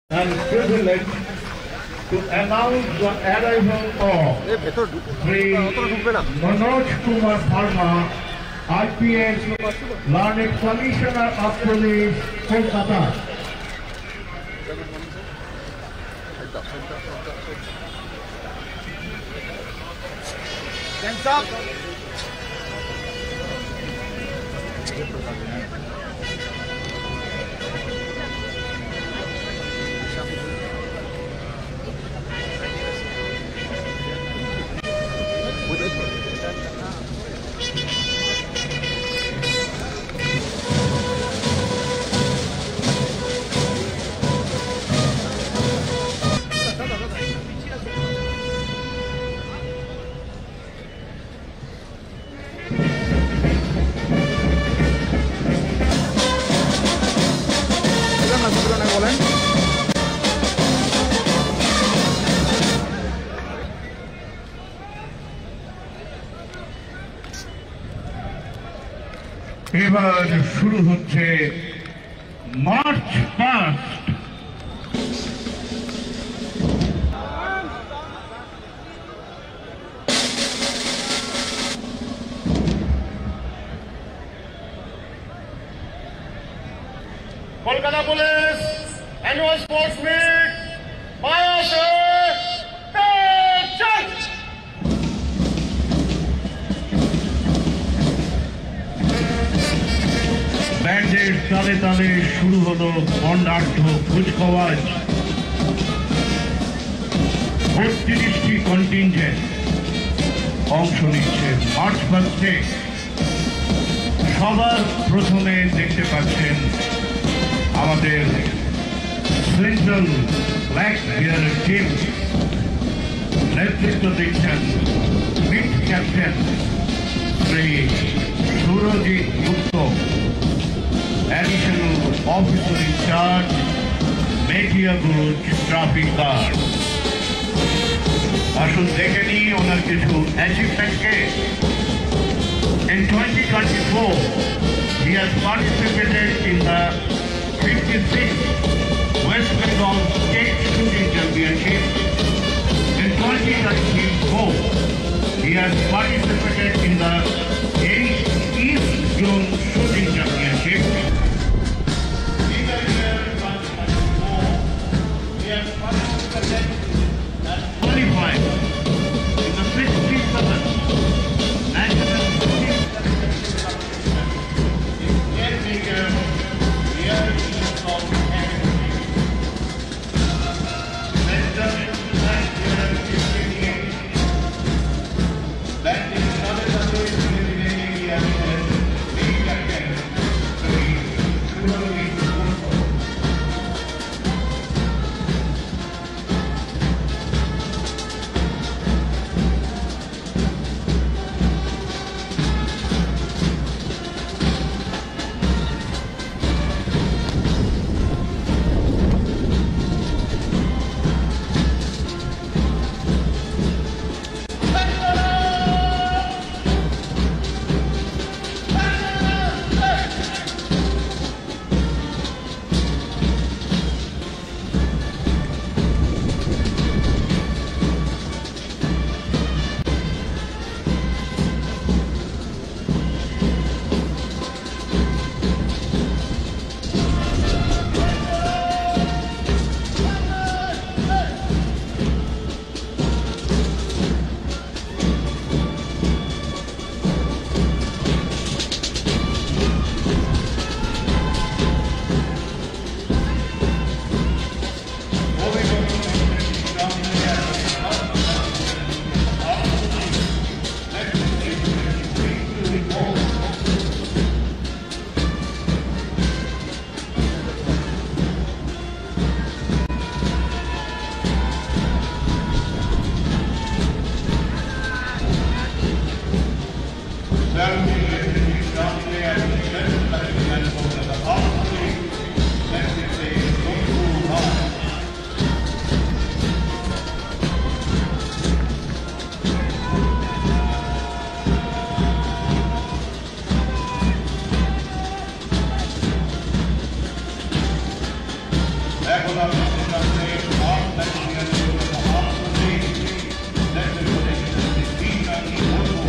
and privilege to announce the arrival of Sri Manoj Kumar Sharma, IPS, Learned Commissioner of Police, Kolkata. Hands up. এবার শুরু হচ্ছে march past. Kolkata police annual sports meet বায়োসে ব্যান্ডের তালে তালে শুরু হলো বর্ণাঢ্য কুচকাওয়াজ। ৩২টি কন্টিনজেন্ট অংশ নিচ্ছে মার্চ পাস্টে। সবার প্রথমে দেখতে পাচ্ছেন আমাদের সেন্ট্রাল ব্ল্যাক বিয়ারের টিম। নেতৃত্ব দিচ্ছেন meet captain Shri Surajit Gupta, Additional Officer in Charge, Metiaguj Traffic Guard. আসুন দেখে নিই ওনার কিছু অ্যাচিভমেন্টকে। In 2024, he has participated in the 56th West Bengal State Shooting Championship. In 2024, he has participated in the 8th East Zone Shooting Championship. Qualified in the 67th National Shooting in caretaker Air East of Academy. Center Black Bear 58. That is another country in the area as lead captain. Battalion Kolkata Armed Police, led by Lieutenant B.R.E. Murmu.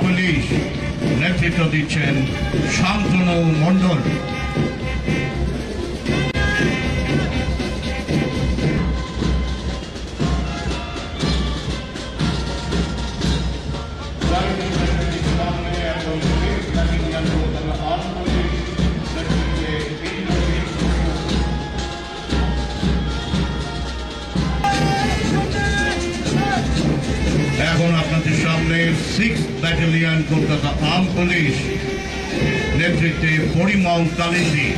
Police নেতৃত্ব দিচ্ছেন শান্তনু মণ্ডল। এখন আপনাদের সামনে 6th battalion Kolkata arm police নেতৃত্বে পরিমল কালিন্দী।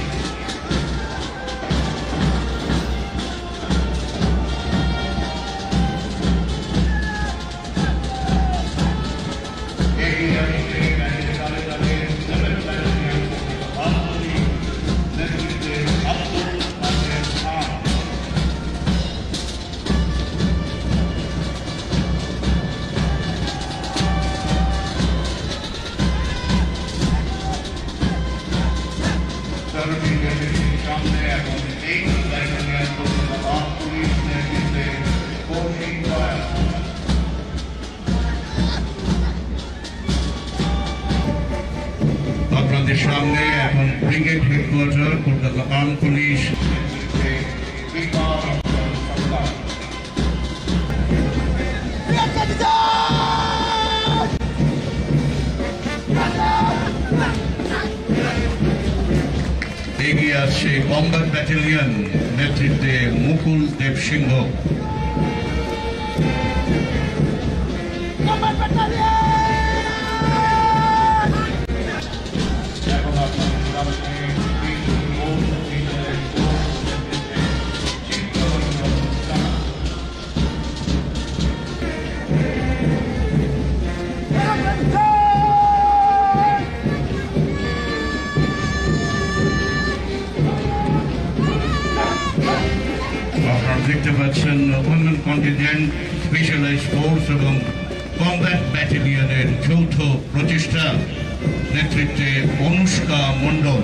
সামনে এখন 8th battalion Kolkata arm police নেতৃত্বে কৌশিক দয়াল। আপনাদের সামনে এখন brigade headquarter Kolkata arm police নেতৃত্বে বিকাশ সরকার। এগিয়ে আসছে কমব্যাট ব্যাটালিয়ন নেতৃত্বে মুকুল দেব সিংহ। এখন আপনাদের সামনে আপনারা দেখতে পাচ্ছেন ওমেন কন্টিনজেন্ট স্পেশালাইজড ফোর্স এবং কমব্যাট ব্যাটালিয়নের যৌথ প্রচেষ্টা নেতৃত্বে অনুষ্কা মণ্ডল।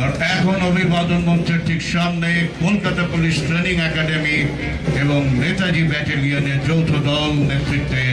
আর এখন অভিবাদন মঞ্চের ঠিক সামনে কলকাতা পুলিশ ট্রেনিং একাডেমি এবং নেতাজি ব্যাটালিয়নের যৌথ দল নেতৃত্বে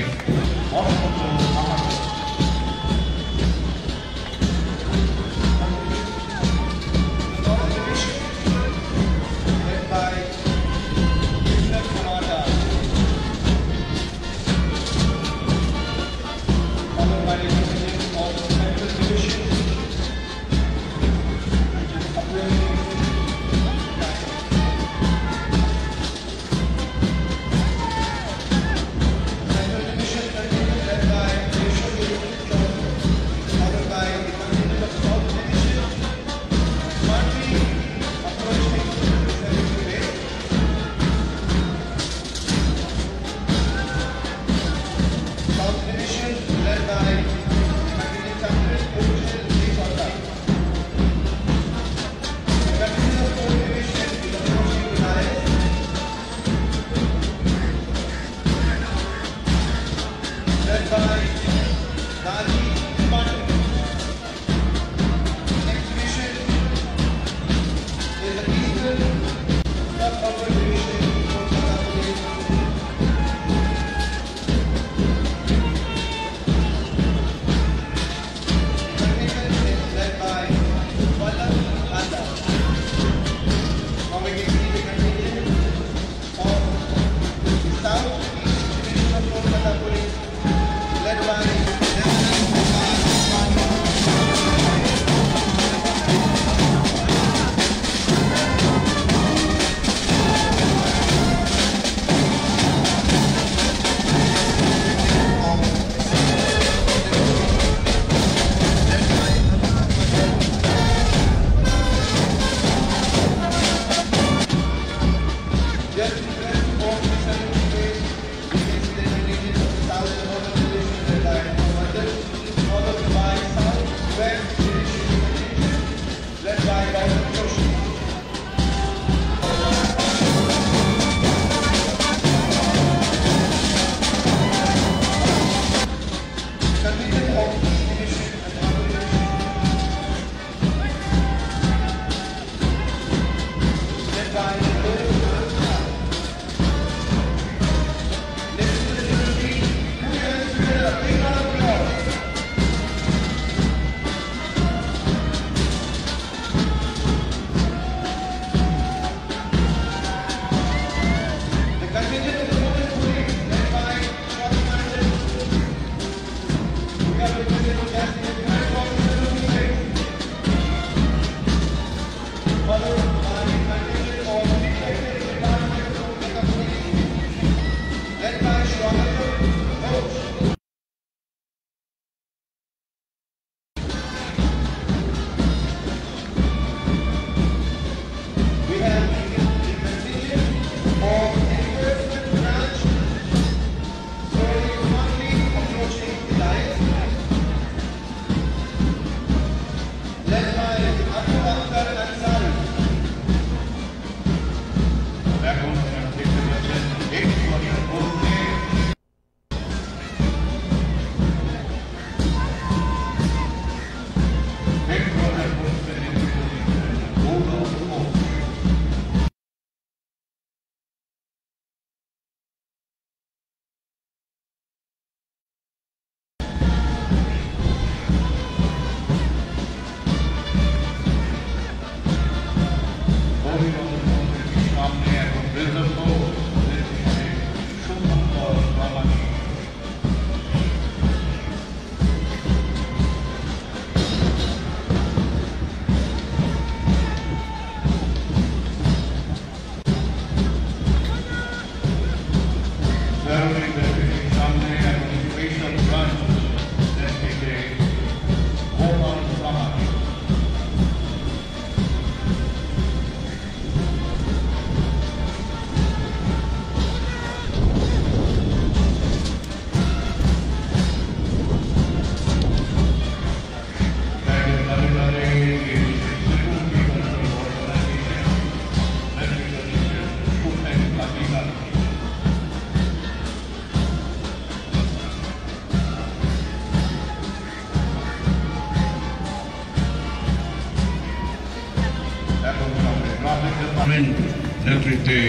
নেতৃত্বে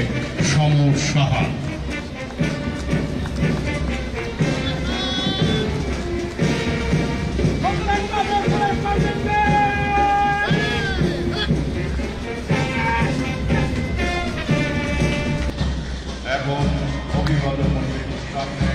সমর সাহা। এবং অভিবাদন মন্ত্রীর সামনে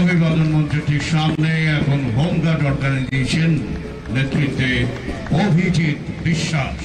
অভিবাদন মন্ত্রীর সামনে এখন হোমগার্ড অর্গানাইজেশন নেতৃত্বে অভিজিৎ বিশ্বাস।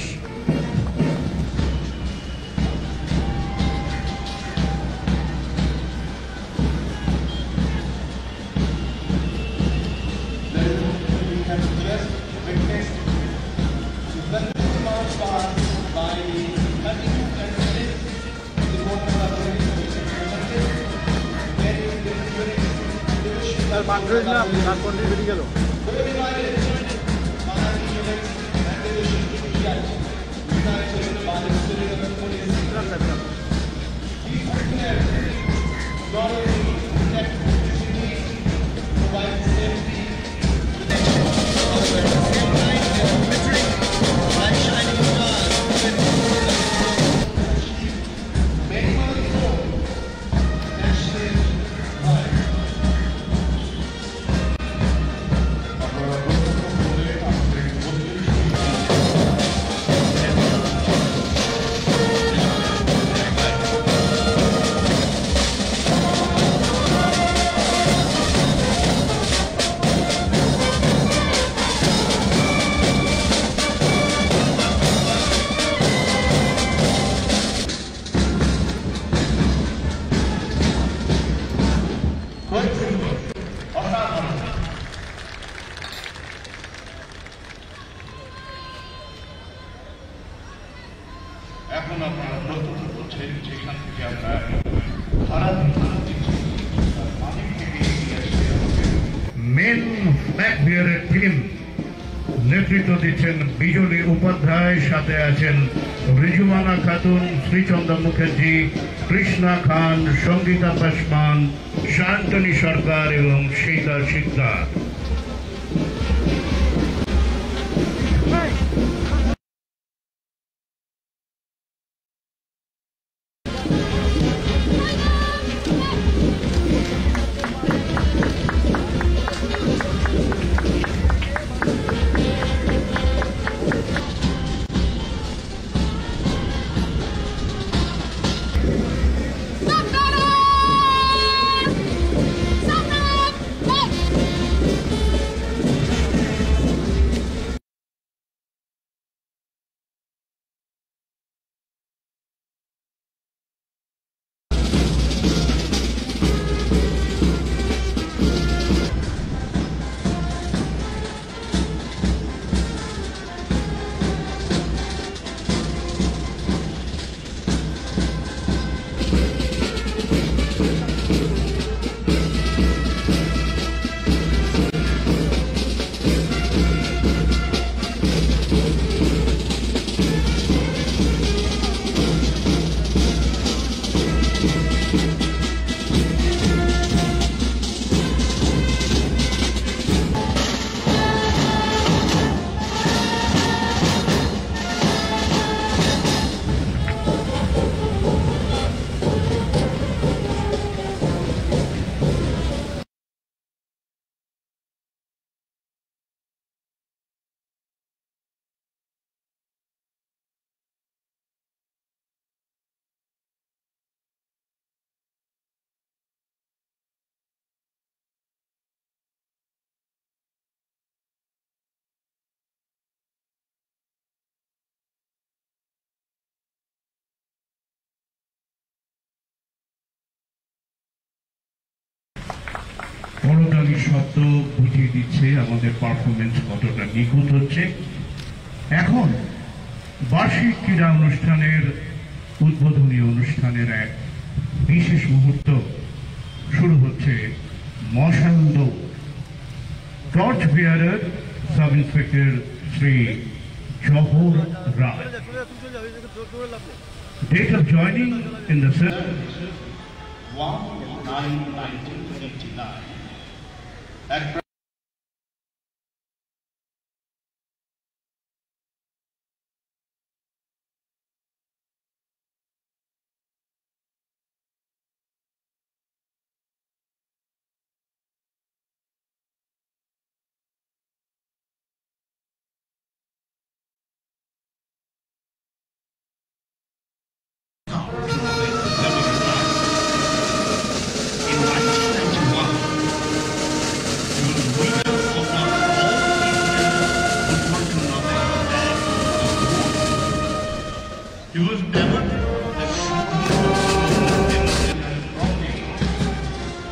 এখন আপনারা প্রত্যক্ষ করছেন যেখান থেকে আমরা মেন ম্যাকবিয়ারের টিম নেতৃত্ব দিচ্ছেন বিজলী উপাধ্যায়, সাথে আছেন রিজুমানা খাতুন, শ্রীচন্দ্র মুখার্জি, কৃষ্ণা খান, সঙ্গীতা পাসমান, শান্তনী সরকার এবং শীতা শিকদার। করতালি শব্দ বুঝিয়ে দিচ্ছে আমাদের পারফরমেন্স কতটা নিখুঁত হচ্ছে। এখন বার্ষিক ক্রীড়া অনুষ্ঠানের উদ্বোধনী অনুষ্ঠানের এক বিশেষ মুহূর্ত শুরু হচ্ছে মশাল দৌড়। Torch bearer sub inspector Shri Jahar Roy Date of joining in the service 1/9/1959. He was never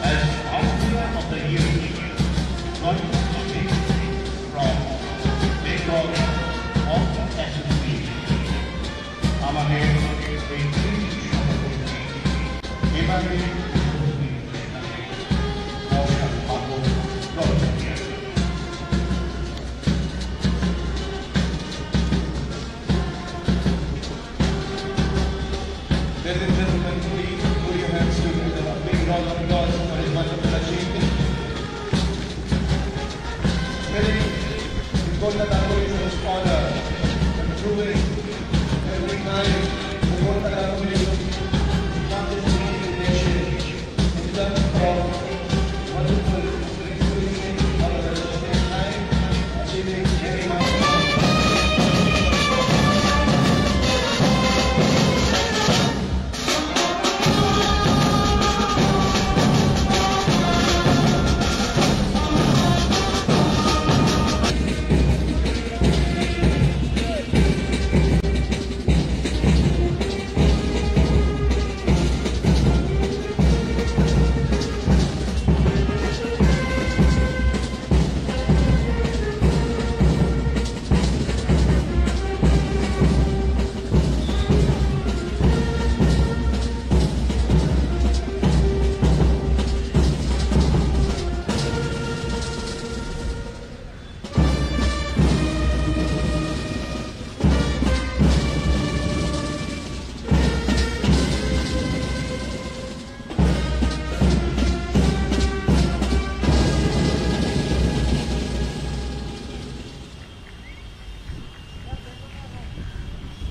as Officer of the Year, got from Bengal of Association. আমাদের এই এবারে Ladies and gentlemen, please put your hands together. A big round of applause for his wonderful achievement. Really, the Kolkata Police was honored and proving every time the Kolkata Police not just leading the nation in terms of wonderful exclusion, but at the same time achieving very much.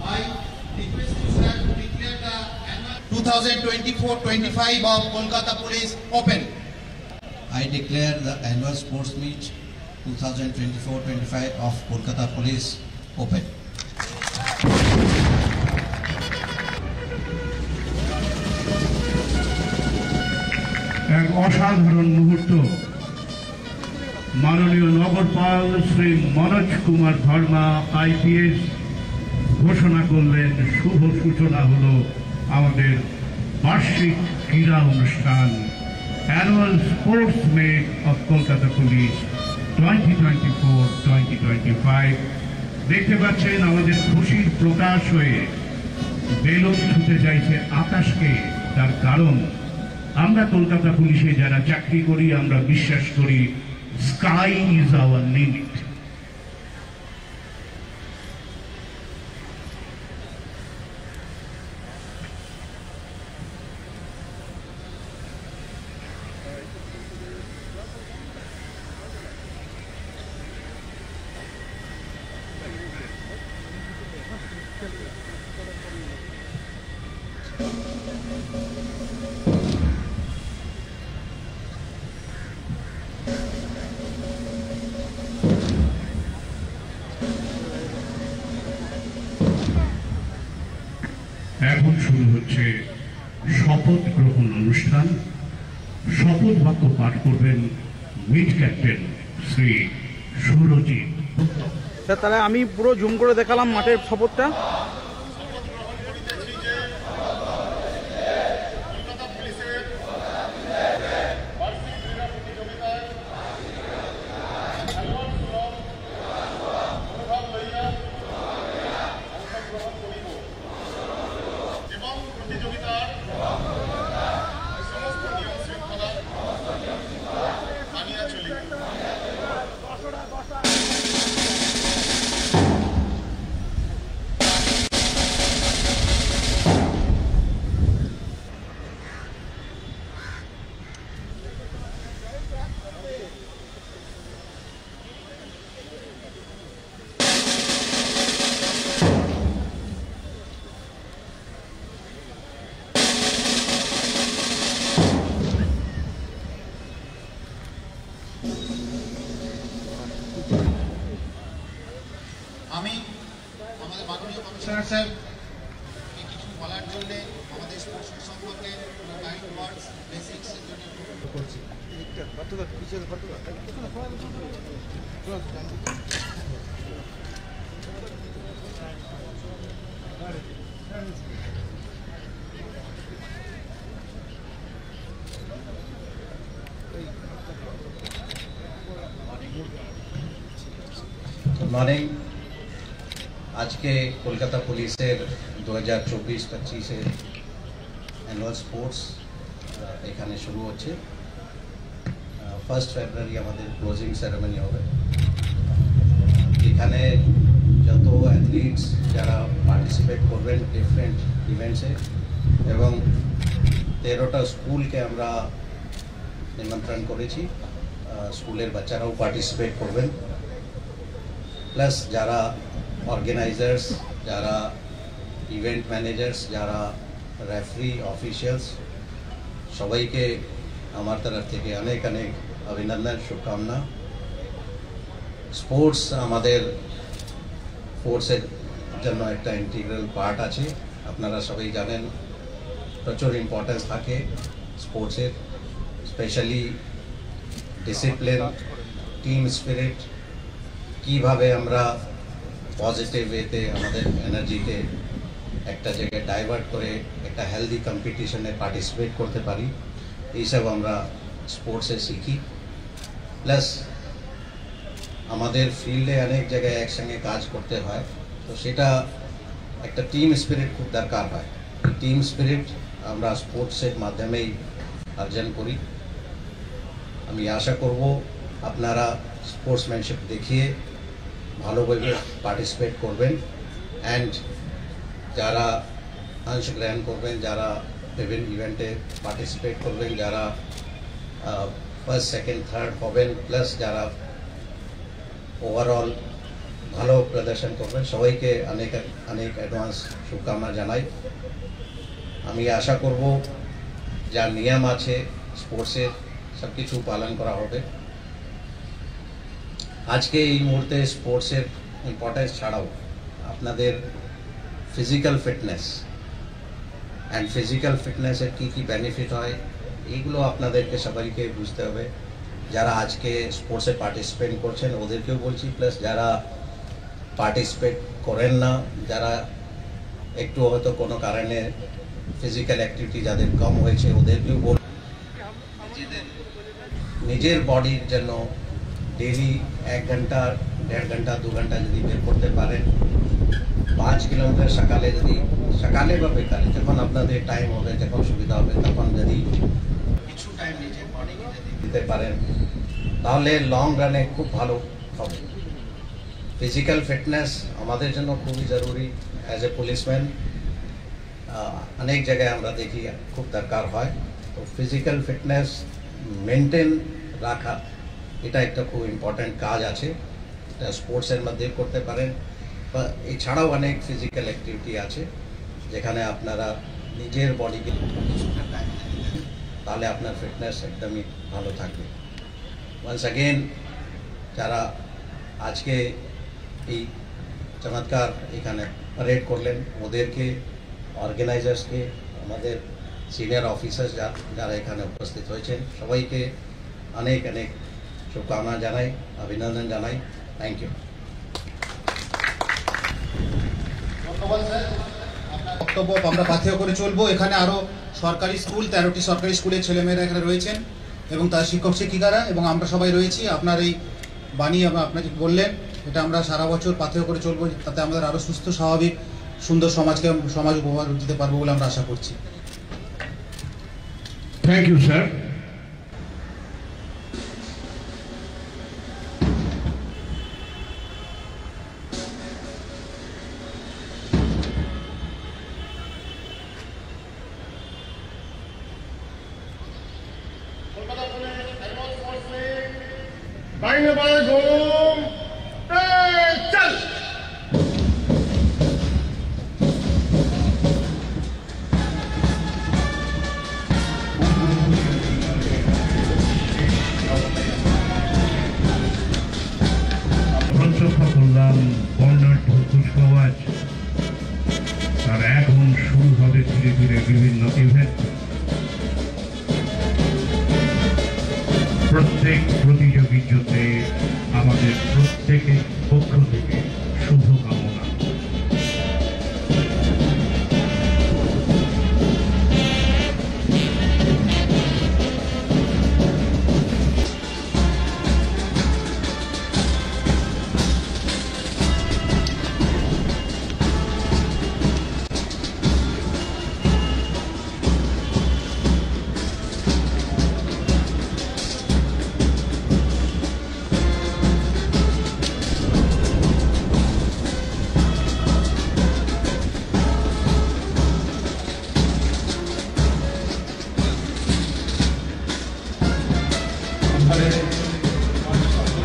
I request you, sir, to declare the annual 2024-25 of Kolkata Police open. I declare the annual sports meet 2024-25 of Kolkata Police open. এক অসাধারণ মুহূর্ত মাননীয় নগরপাল Shri Manoj Kumar Dharma IPS ঘোষণা করলেন শুভ সূচনা হলো আমাদের বার্ষিক ক্রীড়া অনুষ্ঠান annual sports meet of Kolkata police 2024-2025 দেখতে পাচ্ছেন আমাদের খুশির প্রকাশ হয়ে বেলুন ছুটে যাইছে আকাশকে তার কারণ আমরা কলকাতা পুলিশে যারা চাকরি করি আমরা বিশ্বাস করি স্কাই ইজ আওয়ার লিমিট এখন শুরু হচ্ছে শপথ গ্রহণ অনুষ্ঠান শপথ বাক্য পাঠ করবেন mid captain Shri Surajit sir তাহলে আমি পুরো জুম করে দেখালাম মাঠের শপথটা আমি আমাদের মাননীয় কমিশনার স্যার কিছু বলার জন্য আমাদের স্পোর্টস সম্পর্কে কাইন্ড ওয়ার্ডস বেসিক্স এর জন্য করছি। Good morning. आज के कोलकाता पुलिसेर 2024-25 एनुअल स्पोर्ट्स एखाने शुरू होच्छे। 1 फेब्रुआरी आमादेर क्लोजिंग सेरेमनी होबे। एखाने যত অ্যাথলিটস যারা পার্টিসিপেট করবেন ডিফারেন্ট ইভেন্টসে এবং 13টা স্কুলকে আমরা নিমন্ত্রণ করেছি। স্কুলের বাচ্চারাও পার্টিসিপেট করবেন, প্লাস যারা অর্গানাইজার্স, যারা ইভেন্ট ম্যানেজার্স, যারা রেফারি অফিশিয়ালস, সবাইকে আমার তরফ থেকে অনেক অনেক অভিনন্দন, শুভকামনা। স্পোর্টস আমাদের ফোর্সের জন্য একটা ইন্টিগ্রাল পার্ট আছে। আপনারা সবাই জানেন প্রচুর ইম্পর্টেন্স থাকে স্পোর্টসের, স্পেশালি ডিসিপ্লিন, টিম স্পিরিট, কিভাবে আমরা পজিটিভ ওয়েতে আমাদের এনার্জিকে একটা জায়গায় ডাইভার্ট করে একটা হেলদি কম্পিটিশনে পার্টিসিপেট করতে পারি, এইসব আমরা স্পোর্টসে শিখি। প্লাস আমাদের ফিল্ডে অনেক জায়গায় একসঙ্গে কাজ করতে হয়, তো সেটা একটা টিম স্পিরিট খুব দরকার হয়। টিম স্পিরিট আমরা স্পোর্টসের মাধ্যমেই অর্জন করি। আমি আশা করব আপনারা স্পোর্টসম্যানশিপ দেখিয়ে ভালোভাবে পার্টিসিপেট করবেন, অ্যান্ড যারা অংশগ্রহণ করবেন, যারা বিভিন্ন ইভেন্টে পার্টিসিপেট করবেন, যারা ফার্স্ট সেকেন্ড থার্ড হবেন, প্লাস যারা ওভারঅল ভালো প্রদর্শন করবেন, সবাইকে অনেক অনেক অ্যাডভান্স শুভকামনা জানাই। আমি আশা করব যা নিয়ম আছে স্পোর্টসের সব কিছু পালন করা হবে। আজকে এই মুহূর্তে স্পোর্টসের ইম্পর্টেন্স ছাড়াও আপনাদের ফিজিক্যাল ফিটনেস অ্যান্ড ফিজিক্যাল ফিটনেসের কী কী বেনিফিট হয় এইগুলো আপনাদেরকে সবাইকে বুঝতে হবে। যারা আজকে স্পোর্টসে পার্টিসিপেট করছেন ওদেরকেও বলছি, প্লাস যারা পার্টিসিপেট করেন না, যারা একটু হয়তো কোনো কারণে ফিজিক্যাল অ্যাক্টিভিটি যাদের কম হয়েছে ওদেরকেও বল নিজের বডির জন্য ডেলি 1 ঘন্টা 1.5 ঘন্টা 2 ঘন্টা যদি বের করতে পারেন, 5 কিলোমিটার সকালে যদি সকালে বা বিকালে যখন আপনাদের টাইম হবে, যখন সুবিধা হবে, তখন যদি কিছু টাইম নিজের বডিকে যদি দিতে পারেন তাহলে লং রানে খুব ভালো হবে। ফিজিক্যাল ফিটনেস আমাদের জন্য খুবই জরুরি। অ্যাজ এ পুলিশম্যান অনেক জায়গায় আমরা দেখি খুব দরকার হয়, তো ফিজিক্যাল ফিটনেস মেনটেন রাখা এটা একটা খুব ইম্পর্ট্যান্ট কাজ আছে। এটা স্পোর্টসের মধ্যে করতে পারেন, বা এছাড়াও অনেক ফিজিক্যাল অ্যাক্টিভিটি আছে যেখানে আপনারা নিজের বডিকে কিছুটা টাইম দেন, তাহলে আপনার ফিটনেস একদমই ভালো থাকবে। ওয়ান্স অ্যাগেন যারা আজকে এই চমৎকার এখানে প্যারেড করলেন ওদেরকে, অর্গানাইজার্সকে, আমাদের সিনিয়র অফিসার্স যারা এখানে উপস্থিত হয়েছেন সবাইকে অনেক অনেক শুভকামনা জানাই, অভিনন্দন জানাই। Thank you. ধন্যবাদ স্যার, আপনার বক্তব্য আমরা পাথেয় করে চলবো। এখানে আরো সরকারি স্কুল 13টি সরকারি স্কুলের ছেলেমেয়েরা এখানে রয়েছেন এবং তার শিক্ষক শিক্ষিকারা এবং আমরা সবাই রয়েছি। আপনার এই বাণী আপনাকে বললেন এটা আমরা সারা বছর পাথেয় করে চলবো, তাতে আমাদের আরো সুস্থ স্বাভাবিক সুন্দর সমাজ উপহার দিতে পারবো বলে আমরা আশা করছি। Thank you sir. কল্যাণ বর্ণাঢ্য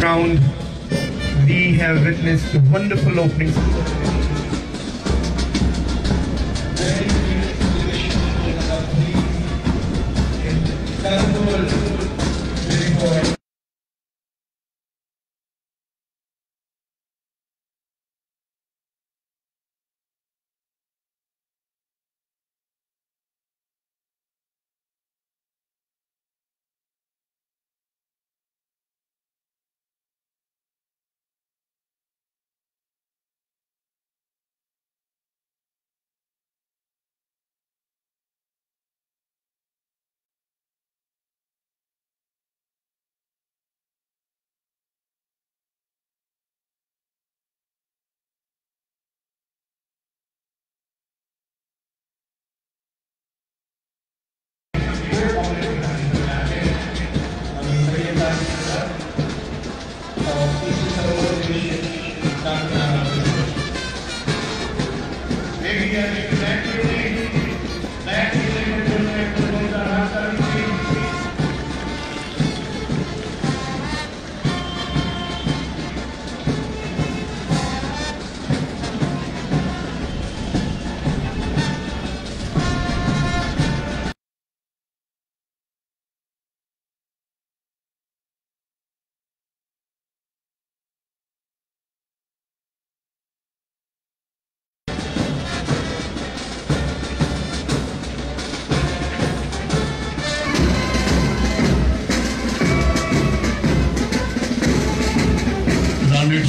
round, we have witnessed the wonderful openings.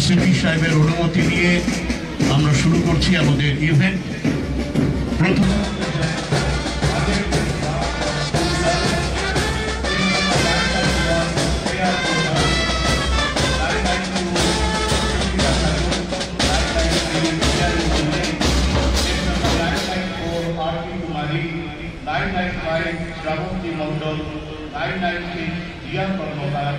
CP সাহেবের অনুমতি নিয়ে আমরা শুরু করছি আমাদের ইভেন্ট। প্রথম Shravati Mondal, 996 Diya Karnokar,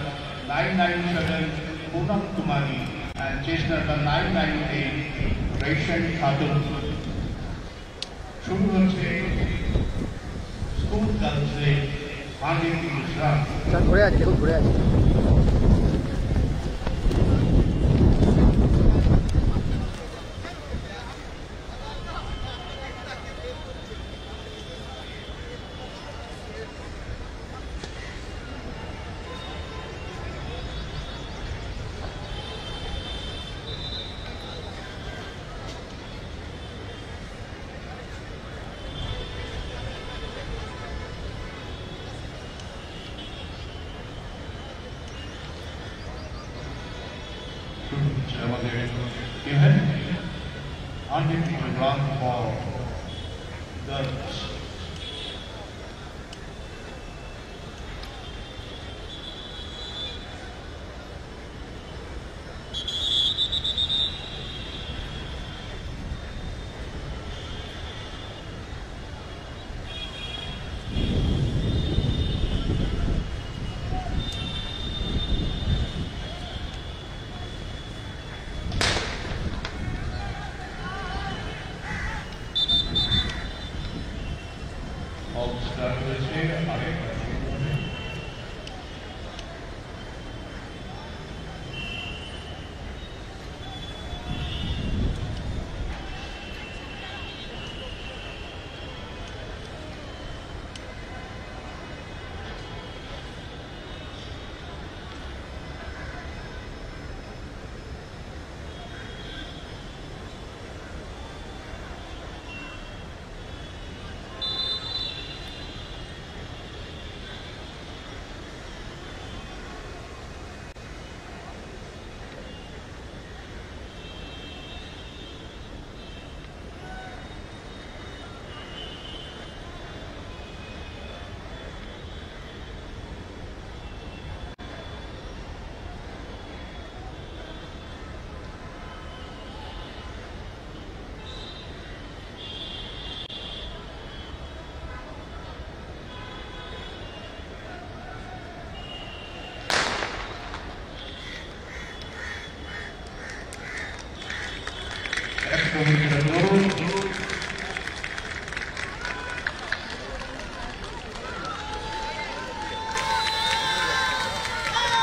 997 Poonam Kumari, and chase number 998 Raishan Khatun. শুরু হচ্ছে স্কুল গার্লসে 100 গুজরাট। ঘুরে আছে, দেখুন ঘুরে আছে। আমাদের event 100 meter run for girls.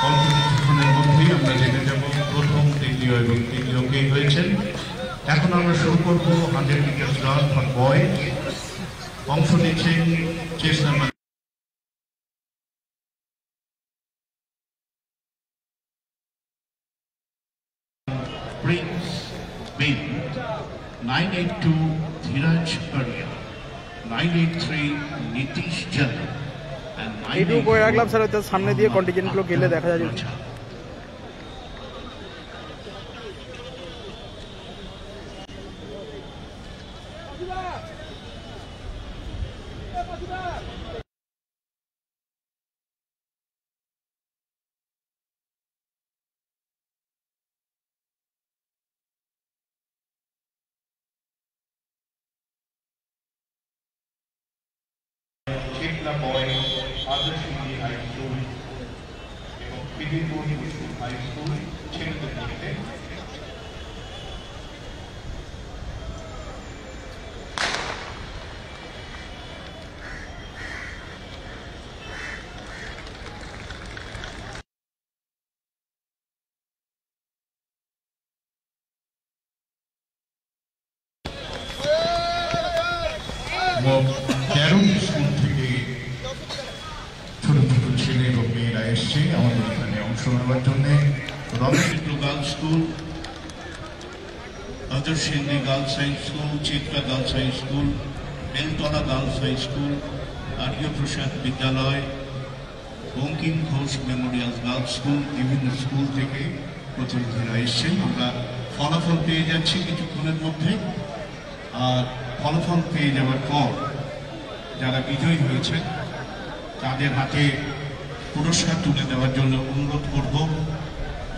অল্প কিছুক্ষণের মধ্যেই আমরা জেনে যাব প্রথম, দ্বিতীয় এবং তৃতীয় কে হয়েছেন। এখন আমরা শুরু করব 100 মিটার রান ফর বয়েজ। অংশ নিচ্ছেন chess number Prince Bin, 982 Dhiraj Arya, 983 Nitish Jana, and এইটুকু করে রাখলাম স্যার, তার সামনে দিয়ে কন্টিজেন্ট গুলো গেলে দেখা যাবে। Chekla Boy, Adarshini High School, এবং Pidipur High School, ছেলেদের মধ্যে তেরো স্কুল থেকে ছোট ছোট ছেলে এবং মেয়েরা এসছে আমাদের এখানে অংশ নেওয়ার জন্য। রমেশপুর গার্লস স্কুল, আদর্শিন্দি girls high school, Chitra girls high school, Beltala girls high school, Aryaprasad বিদ্যালয়, Bankim Ghosh memorial girls school, বিভিন্ন স্কুল থেকে প্রতিনিধিরা এসছেন। আমরা ফলাফল পেয়ে যাচ্ছি কিছুক্ষণের মধ্যে, আর ফলাফল পেয়ে যাওয়ার পর যারা বিজয়ী হয়েছে তাদের হাতে পুরস্কার তুলে দেওয়ার জন্য অনুরোধ করব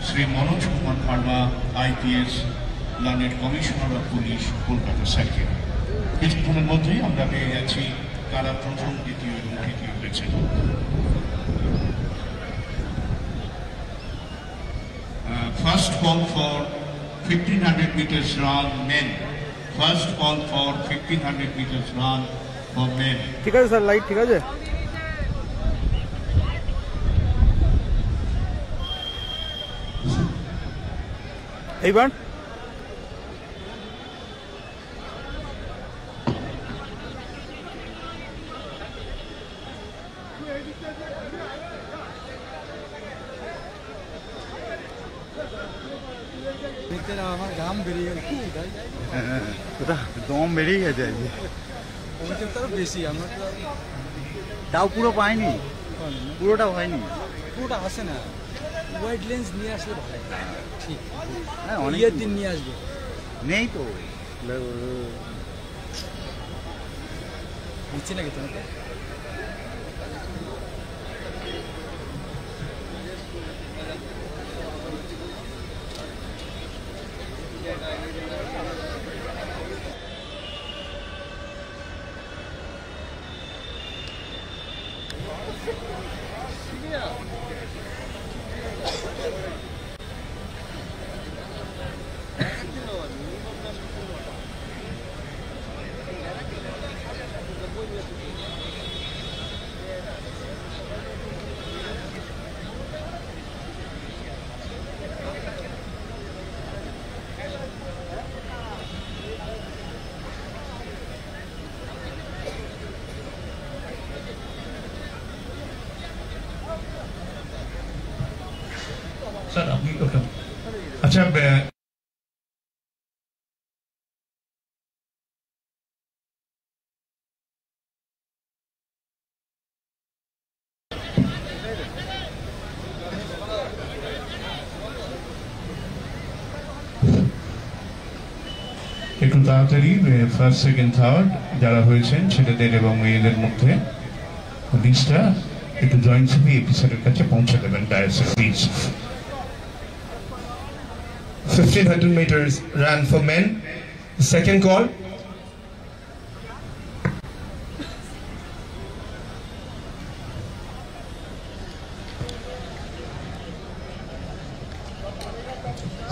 Shri Manoj Kumar Verma, IPS, London commissioner of police, Kolkata স্যারকে। কিছুক্ষণের মধ্যেই আমরা পেয়ে যাচ্ছি কারা প্রথম, দ্বিতীয় এবং তৃতীয় হয়েছে। First call for 1500 meters run men. First call for 1500 meters run for men. ঠিক আছে স্যার, লাইট ঠিক আছে। এইবার আমার ঘাম বেরিয়ে গেল, দম বেরিয়ে গেছে আজকে। তারও বেশি আমরা তো তাও পুরো পাইনি, পুরোটা হয়নি, পুরোটা আসে না। ওয়াইড লেন্স নিয়ে আসলে ভালো, ঠিক হ্যাঁ অনেক বিয়ের দিন নিয়ে আসবে, নেই তো বুঝছি নাকি তোমাকে। স্যার আপনি আচ্ছা, একটু তাড়াতাড়ি ফার্স্ট, সেকেন্ড, থার্ড যারা হয়েছেন ছেলেদের এবং মেয়েদের মধ্যে লিস্টটা একটু জয়েন্ট সিপি অফিসারের কাছে পৌঁছে দেবেন ডায়াসে please. 1500 meters run for men. Second call.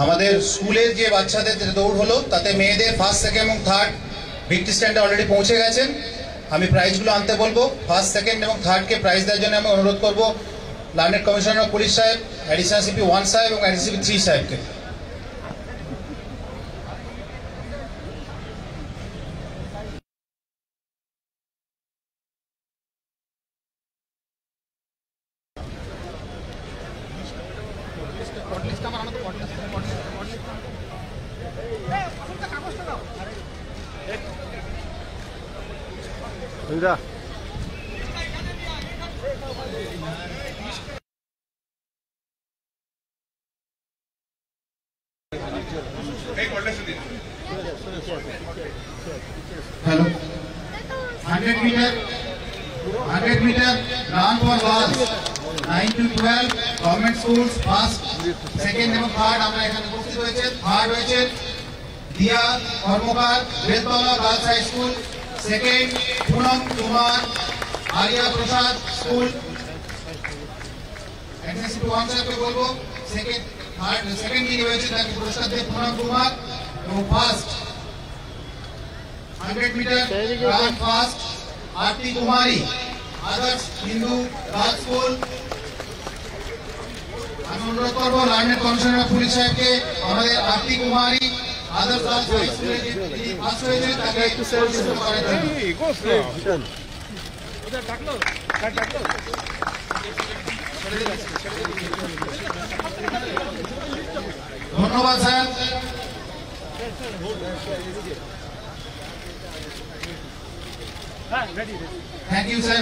আমাদের স্কুলের যে বাচ্চাদের যে দৌড় হলো তাতে মেয়েদের ফার্স্ট, সেকেন্ড এবং থার্ড ভিক্টরি স্ট্যান্ডে অলরেডি পৌঁছে গেছেন। আমি প্রাইজগুলো আনতে বলবো। ফার্স্ট, সেকেন্ড এবং থার্ডকে প্রাইজ দেওয়ার জন্য আমি অনুরোধ করবো লন্ডন কমিশনার অফ পুলিশ সাহেব एडिशनल सीपी 1 साहेब এবং एडिशनल सीपी 3 साहेबকে। Hello 100 metre run for girls 9 to 12 government schools first second এবং থার্ড আমরা এখানে উপস্থিত হয়েছে। থার্ড হয়েছে Diya Karmakar Beltala girls high school, second Punam Kumar Arya Prasad school. NSC 1 সাহেবকে বলবো সেকেন্ড যিনি হয়েছে তাকে পুরস্কার দিয়ে পুনম কুমার এবং ফার্স্ট 100 मीटर রান ফার্স্ট আরতি কুমারী আদার্স হিন্দু গার্লস স্কুল। আমি অনুরোধ করবো লার্নের কমিশনার পুলিশ সাহেবকে আমাদের আরতি কুমারী আদার্স গার্লস হাই স্কুলে যিনি পাস হয়েছে তাকে পুরস্কৃত করার জন্য। ধন্যবাদ স্যার। Thank you sir.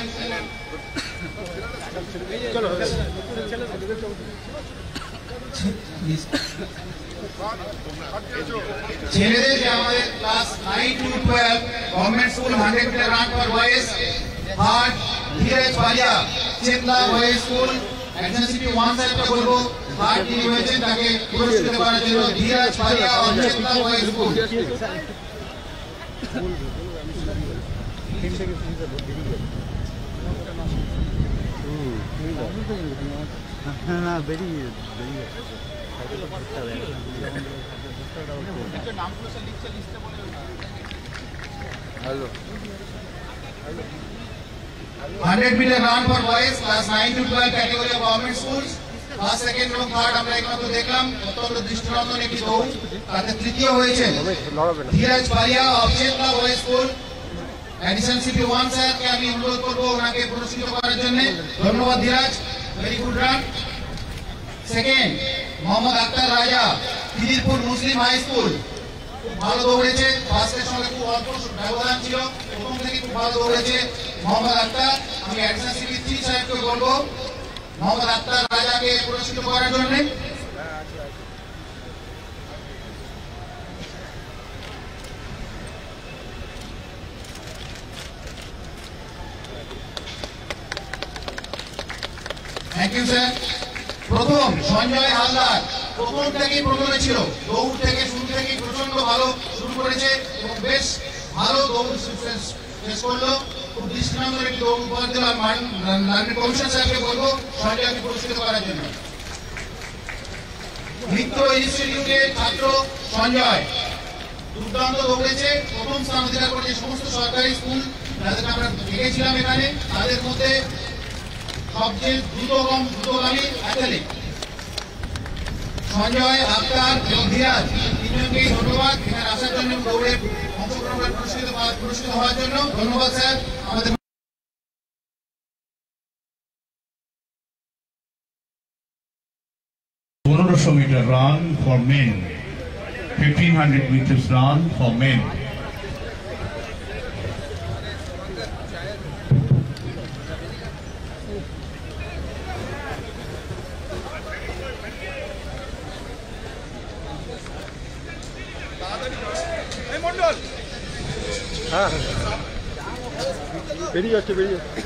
ছেলেদের যে আমাদের class 9 to 12 government school 100 metre run for boys third Dhiraj Baliya Chetla boys school. NSC 1 সাহেবকে বলবো থার্ড যিনি হয়েছেন তাকে পুরস্কৃত করার জন্য ধীরজ বালিয়া ও চেতলা বয়েজ স্কুল। না বেরিয়ে hello 100 metre run for boys class 9 to 12 category of government schools first second এবং থার্ড আমরা একমাত্র দেখলাম। অত্যন্ত দৃষ্টিনন্দন একটি দৌড়, তাতে তৃতীয় হয়েছে Dhiraj Baliya of Chetla boys school. Addition CP 1 স্যারকে আমি অনুরোধ করবো ওনাকে পুরস্কৃত করার জন্য। ধন্যবাদ Dhiraj, very good run. Second Mohammad Akhtar Raja Khidirpur Muslim high school, খুব ভালো দৌড়েছে, ফার্স্টের সঙ্গে খুব অল্প ব্যবধান ছিল, প্রথম থেকে খুব ভালো দৌড়েছে মোহাম্মদ আক্তার। আমি এডিশনাল সিপি 3 সাহেবকে বলবো মোহাম্মদ আক্তার রাজাকে পুরস্কৃত করার জন্য। Thank you sir. প্রথম সঞ্জয় হালদার প্রথম থেকেই প্রথমে ছিল, দৌড় থেকে শুরু থেকেই প্রচন্ড ভালো শুরু করেছে এবং বেশ ভালো দৌড় শেষ করলো। খুব দৃষ্টিনন্দন একটি দৌড় উপহার দিলাম। লার্নিং কমিশন সাহেবকে বলবো সঞ্জয়কে পুরস্কৃত করার জন্য। মিত্র ইনস্টিটিউটের ছাত্র সঞ্জয় দুর্দান্ত দৌড়েছে, প্রথম স্থান অধিকার করেছে। সমস্ত সরকারি স্কুল যাদেরকে আমরা দেখেছিলাম এখানে তাদের মধ্যে সবচেয়ে দ্রুতগামী অ্যাথলিট সঞ্জয় আক্তার এবং ধীরাজ, তিনজনকেই ধন্যবাদ এখানে আসার জন্য, দৌড়ে অংশগ্রহণ করে পুরস্কৃত হওয়ার জন্য। ধন্যবাদ স্যার। আমাদের 1500 meter run for men, 1500 meters run for men. হ্যাঁ বেরিয়ে যাচ্ছে বেরিয়ে যাচ্ছে।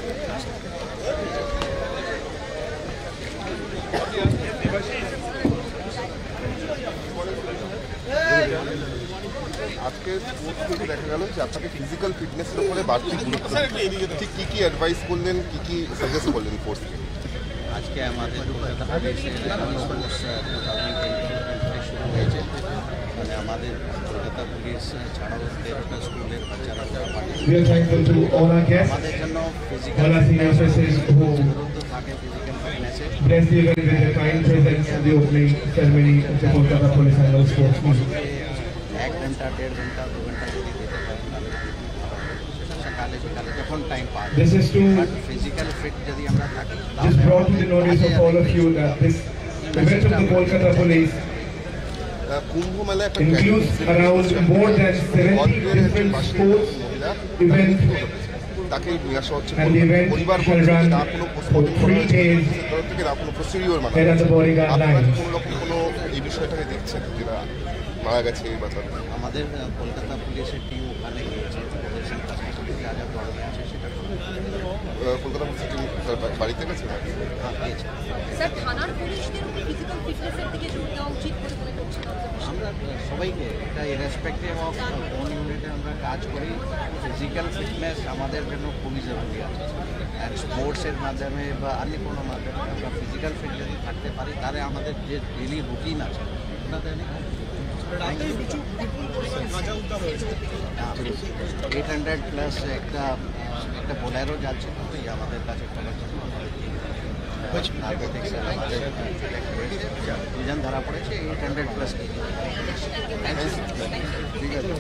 আজকে স্পোর্টস থেকে দেখা গেল যে আপনাকে ফিজিক্যাল ফিটনেসের উপরে বাড়তি গুরুত্ব, ঠিক কী কী অ্যাডভাইস করলেন, কী কী সাজেস্ট করলেন কোর্সকে? আজকে আমাদের কলকাতা পুলিশের স্পোর্টস 2023 শুরু হয়েছে। মানে আমাদের কলকাতা পুলিশ ছাড়াও 13টা স্কুলের বাচ্চারা আমাদের জন্য ফিজিক্যাল ফিটনেস থাকে, ফিজিক্যাল ফিটনেস এসছে। Bless the event with the kind presence at the opening ceremony of the Kolkata Police and Sports Music. 1 ঘন্টা 1.5 ঘন্টা 2 ঘন্টা যদি দিতে পারেন তাহলে সেটা সকালে বিকালে যখন টাইম পাওয়া This is to physical fit যদি আমরা থাকি just brought to the notice of all of you that this event of the Kolkata Police কুম্ভ মেলা একটা includes around more than 70 different sports events, তাকে নিয়ে আসা হচ্ছে and the event পরিবার shall run না কোনো for 3 days থেকে না কোনো প্রসিডিওর মানে and under bodyguard আপনারা lines. কোনো রকম কোনো এই বিষয়টাকে দেখছেন যেটা মারা গেছে এই বাচ্চা আমাদের কলকাতা পুলিশের টিম ওখানে গিয়েছে প্রদর্শন যা যা প্রবলেম আছে সেটা কলকাতা পুলিশ বাড়িতে গেছে গিয়েছে। স্যার থানার পুলিশদের ফিজিক্যাল ফিটনেসের দিকে জোর দেওয়া উচিত বলে মনে করছেন? আমরা সবাইকে এটা ইরেসপেক্টিভ অফ কোন ইউনিটে আমরা কাজ করি ফিজিক্যাল ফিটনেস আমাদের জন্য খুবই জরুরি আছে। অ্যান্ড স্পোর্টসের মাধ্যমে বা অন্য কোনো মাধ্যমে আমরা ফিজিক্যাল ফিট যদি থাকতে পারি তাহলে আমাদের যে ডেলি রুটিন আছে ওটাতে 800 প্লাস একটা বোলেরো যাচ্ছে তো আমাদের কাছে খবর ছিল নার্কোটিক্স আমাদের দুজন ধরা পড়েছে 800 প্লাস ঠিক আছে।